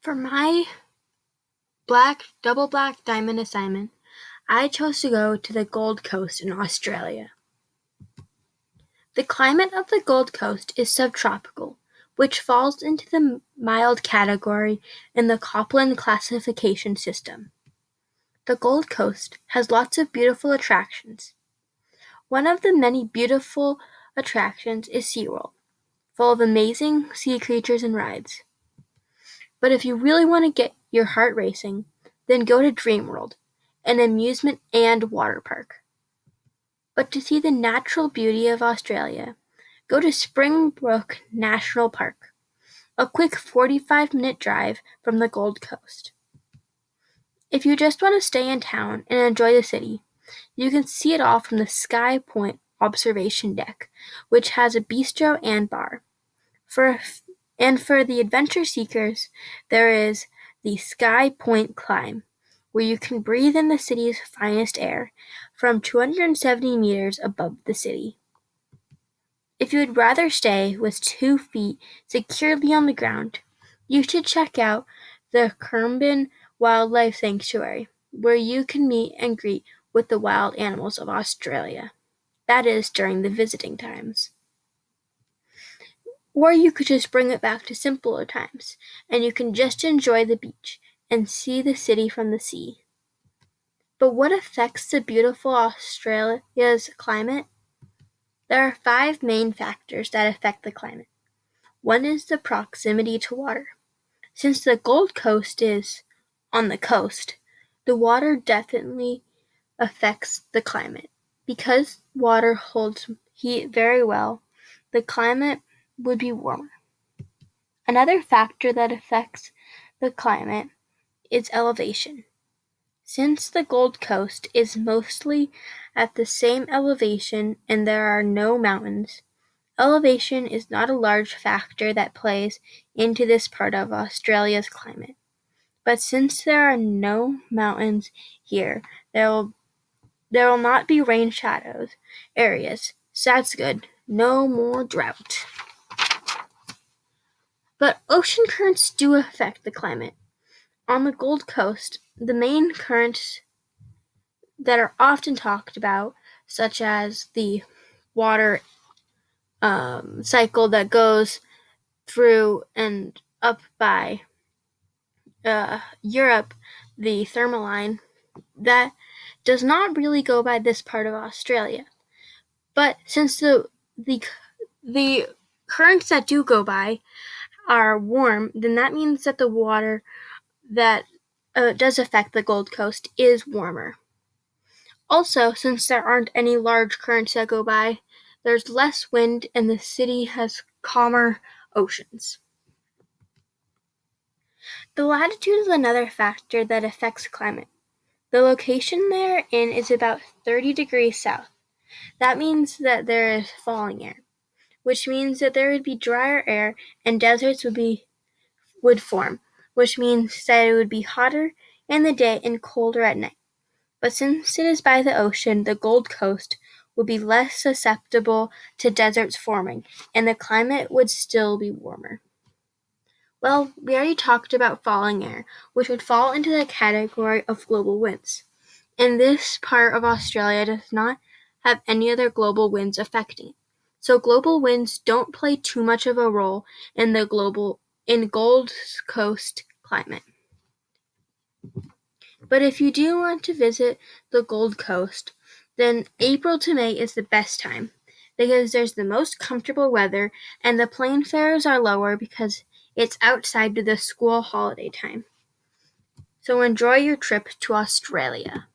For my double black diamond assignment, I chose to go to the Gold Coast in Australia. The climate of the Gold Coast is subtropical, which falls into the mild category in the Köppen classification system. The Gold Coast has lots of beautiful attractions. One of the many beautiful attractions is SeaWorld, full of amazing sea creatures and rides. But if you really want to get your heart racing, then go to Dreamworld, an amusement and water park. But to see the natural beauty of Australia, go to Springbrook National Park, a quick 45-minute drive from the Gold Coast. If you just want to stay in town and enjoy the city, you can see it all from the Sky Point observation deck, which has a bistro and bar. For the adventure seekers, there is the Sky Point Climb, where you can breathe in the city's finest air from 270 meters above the city. If you would rather stay with 2 feet securely on the ground, you should check out the Currumbin Wildlife Sanctuary, where you can meet and greet with the wild animals of Australia. That is, during the visiting times. Or you could just bring it back to simpler times, and you can just enjoy the beach and see the city from the sea. But what affects the beautiful Australia's climate? There are 5 main factors that affect the climate. One is the proximity to water. Since the Gold Coast is on the coast, the water definitely affects the climate. Because water holds heat very well, the climate would be warmer. Another factor that affects the climate is elevation. Since the Gold Coast is mostly at the same elevation and there are no mountains, elevation is not a large factor that plays into this part of Australia's climate. But since there are no mountains here, there will not be rain shadows areas, so that's good. No more drought. But ocean currents do affect the climate. On the Gold Coast, the main currents that are often talked about, such as the water cycle that goes through and up by Europe, the Thermaline, that does not really go by this part of Australia. But since the currents that do go by are warm, then that means that the water that does affect the Gold Coast is warmer. Also, since there aren't any large currents that go by, there's less wind and the city has calmer oceans. The latitude is another factor that affects climate. The location they're in is about 30 degrees south. That means that there is falling air, which means that there would be drier air and deserts would form, which means that it would be hotter in the day and colder at night. But since it is by the ocean, the Gold Coast would be less susceptible to deserts forming, and the climate would still be warmer. Well, we already talked about falling air, which would fall into the category of global winds. And this part of Australia does not have any other global winds affecting it. So global winds don't play too much of a role in Gold Coast climate. But if you do want to visit the Gold Coast, then April to May is the best time because there's the most comfortable weather and the plane fares are lower because it's outside of the school holiday time. So enjoy your trip to Australia.